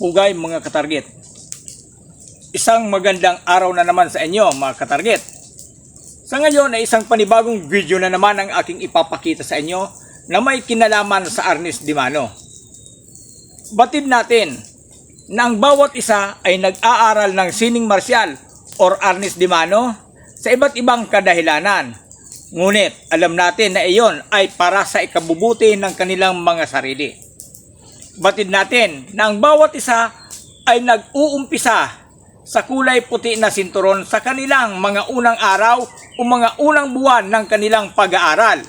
Ugay mga katarget. Isang magandang araw na naman sa inyo mga katarget. Sa ngayon ay isang panibagong video na naman ang aking ipapakita sa inyo na may kinalaman sa Arnis Dimano. Batid natin na ang bawat isa ay nag-aaral ng sining marsyal or Arnis Dimano sa iba't ibang kadahilanan. Ngunit alam natin na iyon ay para sa ikabubuti ng kanilang mga sarili. Batid natin na ang bawat isa ay nag-uumpisa sa kulay puti na sinturon sa kanilang mga unang araw o mga unang buwan ng kanilang pag-aaral.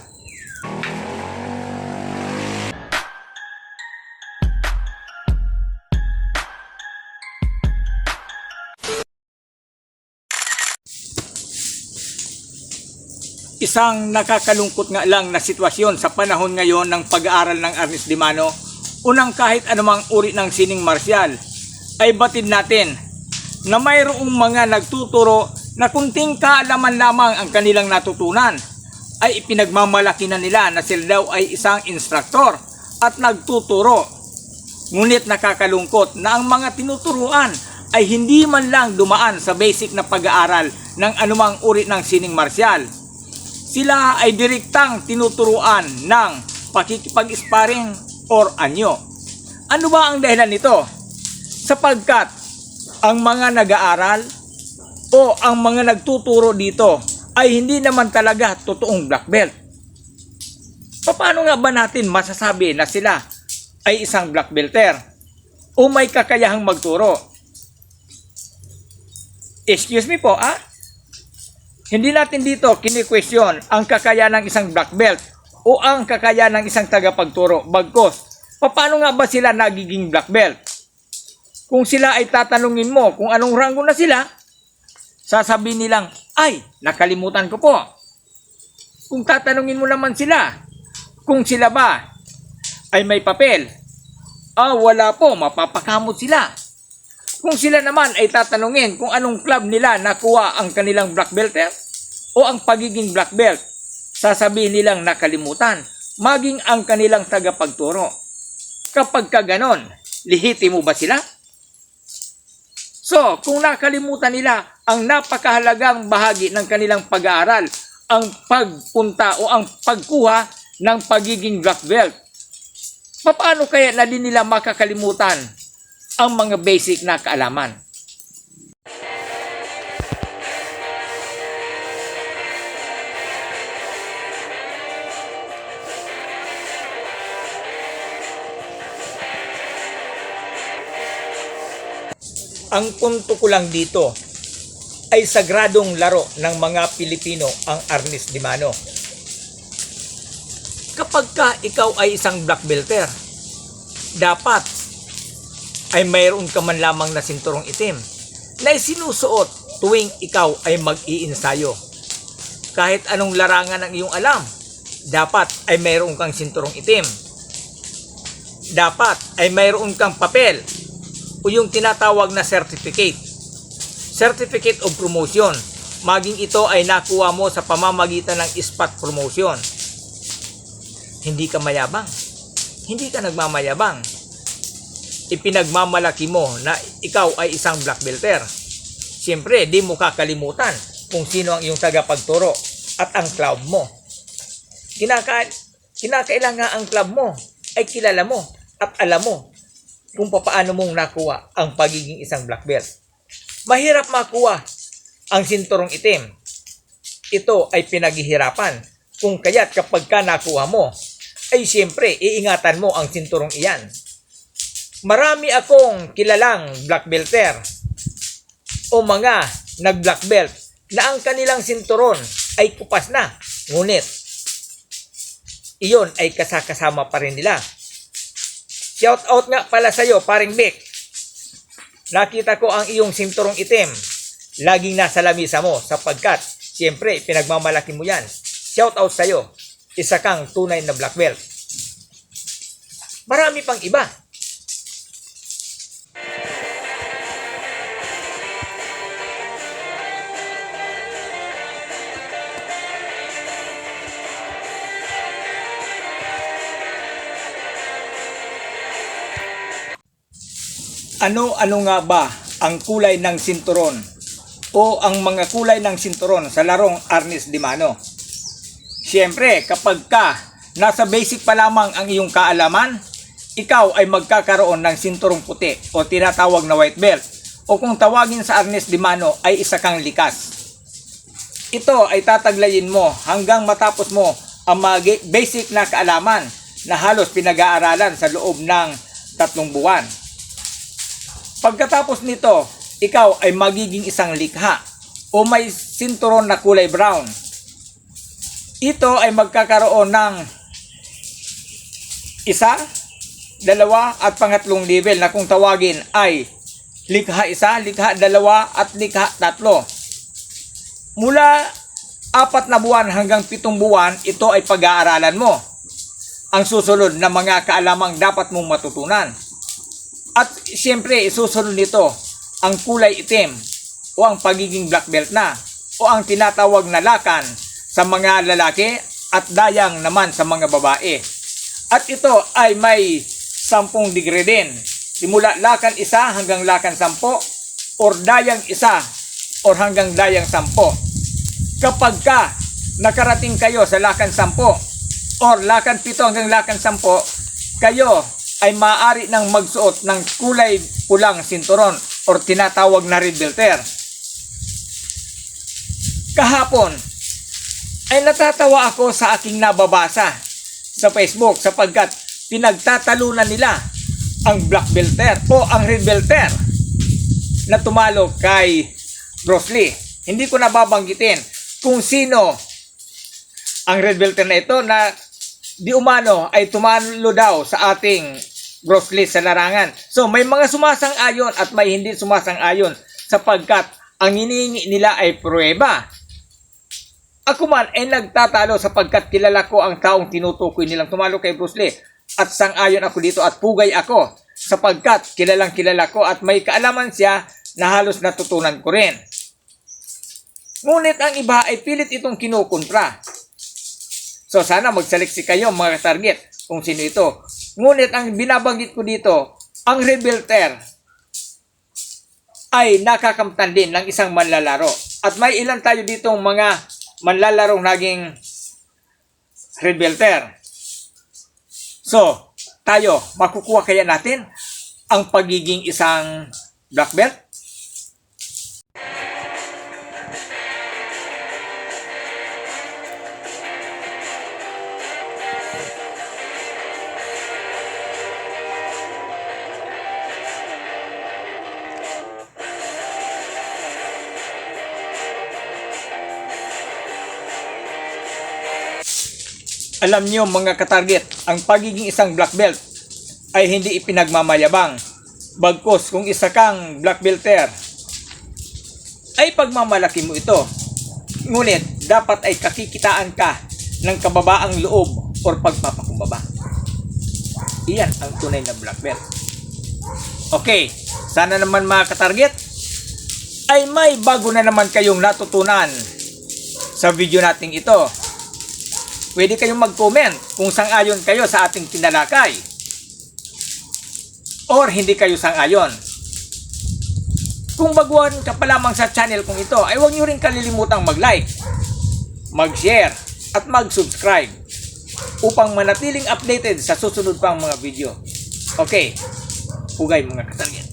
Isang nakakalungkot nga lang na sitwasyon sa panahon ngayon ng pag-aaral ng Arnis Dimano o ng kahit anumang uri ng sining marsyal ay batid natin na mayroong mga nagtuturo na kunting kaalaman lamang ang kanilang natutunan ay ipinagmamalaki na nila na sila daw ay isang instruktor at nagtuturo. Ngunit nakakalungkot na ang mga tinuturuan ay hindi man lang dumaan sa basic na pag-aaral ng anumang uri ng sining marsyal. Sila ay direktang tinuturuan ng pakikipag-sparring or anyo. Ano ba ang dahilan nito? Sapagkat ang mga nag-aaral o ang mga nagtuturo dito ay hindi naman talaga totoong black belt. Paano nga ba natin masasabi na sila ay isang black belter o may kakayahang magturo? Excuse me po, Hindi natin dito kini-question ang kakayahan ng isang black belt o ang kakayahan ng isang tagapagturo. Bagkus, paano nga ba sila nagiging black belt? Kung sila ay tatanungin mo kung anong ranggo na sila, sasabihin nilang, ay, nakalimutan ko po. Kung tatanungin mo naman sila, kung sila ba ay may papel, wala po, mapapakamot sila. Kung sila naman ay tatanungin kung anong club nila nakuha ang kanilang black belter o ang pagiging black belt, sasabihin nilang nakalimutan, maging ang kanilang tagapagturo. Kapag ka ganon, lihitimo ba sila? So, kung nakalimutan nila ang napakahalagang bahagi ng kanilang pag-aaral, ang pagpunta o ang pagkuha ng pagiging black belt, paano kaya na din nila makakalimutan ang mga basic na kaalaman? Ang punto ko lang dito ay sagradong laro ng mga Pilipino ang Arnis Dimano. Kapag ka ikaw ay isang black belter, dapat ay mayroon ka man lamang na sinturong itim na isinusuot tuwing ikaw ay mag-iinsayo. Kahit anong larangan ang iyong alam, dapat ay mayroon kang sinturong itim. Dapat ay mayroon kang papel o yung tinatawag na certificate of promotion, maging ito ay nakuha mo sa pamamagitan ng spot promotion. Hindi ka mayabang, hindi ka nagmamayabang, ipinagmamalaki mo na ikaw ay isang black belter. Siyempre, di mo kakalimutan kung sino ang iyong tagapagturo at ang club mo. Kinakailangan ang club mo ay kilala mo at alam mo kung paano mong nakuha ang pagiging isang black belt. Mahirap makuha ang sinturong itim. Ito ay pinaghihirapan. Kung kaya't kapag ka nakuha mo, ay siyempre iingatan mo ang sinturong iyan. Marami akong kilalang black belter o mga nag-black belt na ang kanilang sinturon ay kupas na. Ngunit, iyon ay kasama pa rin nila. Shout out nga pala sa'yo, paring Vic. Nakita ko ang iyong sinturong itim. Laging nasa lamisa mo sapagkat, siyempre, pinagmamalaki mo yan. Shout out sa'yo. Isa kang tunay na black belt. Marami pang iba. Ano-ano nga ba ang kulay ng sinturon o ang mga kulay ng sinturon sa larong Arnis de Mano? Siyempre, kapag ka nasa basic pa lamang ang iyong kaalaman, ikaw ay magkakaroon ng sinturong puti o tinatawag na white belt, o kung tawagin sa Arnis de Mano ay isa kang likas. Ito ay tataglayin mo hanggang matapos mo ang mga basic na kaalaman na halos pinag-aaralan sa loob ng 3 buwan. Pagkatapos nito, ikaw ay magiging isang likha o may sinturon na kulay brown. Ito ay magkakaroon ng 1, 2 at pangatlong level na kung tawagin ay likha 1, likha 2 at likha 3. Mula 4 na buwan hanggang 7 buwan, ito ay pag-aaralan mo ang susunod na mga kaalamang dapat mong matutunan. At siyempre, isusunod nito ang kulay itim o ang pagiging black belt na o ang tinatawag na lakan sa mga lalaki at dayang naman sa mga babae. At ito ay may 10 degree din. Simula lakan 1 hanggang lakan 10 or dayang 1 or hanggang dayang 10. Kapag ka nakarating kayo sa lakan 10 or lakan 7 hanggang lakan 10, kayo ay maaari ng magsuot ng kulay pulang sinturon or tinatawag na red belter. Kahapon ay natatawa ako sa aking nababasa sa Facebook sapagkat pinagtatalunan nila ang black belter o ang red belter na tumalo kay Bruce Lee. Hindi ko nababanggitin kung sino ang red belter na ito na di umano ay tumalo daw sa ating Bruce Lee sa larangan. So may mga sumasang-ayon at may hindi sumasang-ayon sapagkat ang hinihingi nila ay pruweba. Ako man ay nagtatalo sapagkat kilala ko ang taong tinutukoy nilang tumalo kay Bruce Lee at sang-ayon ako dito at pugay ako sapagkat kilalang kilala ko at may kaalaman siya na halos natutunan ko rin. Ngunit ang iba ay pilit itong kinukontra. So sana magsaliksik kayo mga target kung sino ito. Ngunit ang binabanggit ko dito, ang red belter ay nakakamtan din ng isang manlalaro. At may ilan tayo ditong mga manlalarong naging red belter. So, tayo, makukuha kaya natin ang pagiging isang black belt? Alam nyo mga katarget, ang pagiging isang black belt ay hindi ipinagmamayabang. Bagkus kung isa kang black belter, ay pagmamalaki mo ito. Ngunit dapat ay kakikitaan ka ng kababaang loob o pagpapakumbaba. Iyan ang tunay na black belt. Okay, sana naman mga katarget ay may bago na naman kayong natutunan sa video nating ito. Pwede kayong mag-comment kung sang-ayon kayo sa ating tinalakay or hindi kayo sang-ayon. Kung baguhan ka pa lamang sa channel kong ito, ay huwag nyo rin kalilimutang mag-like, mag-share at mag-subscribe upang manatiling updated sa susunod pang mga video. Okay, hugay mga katarget.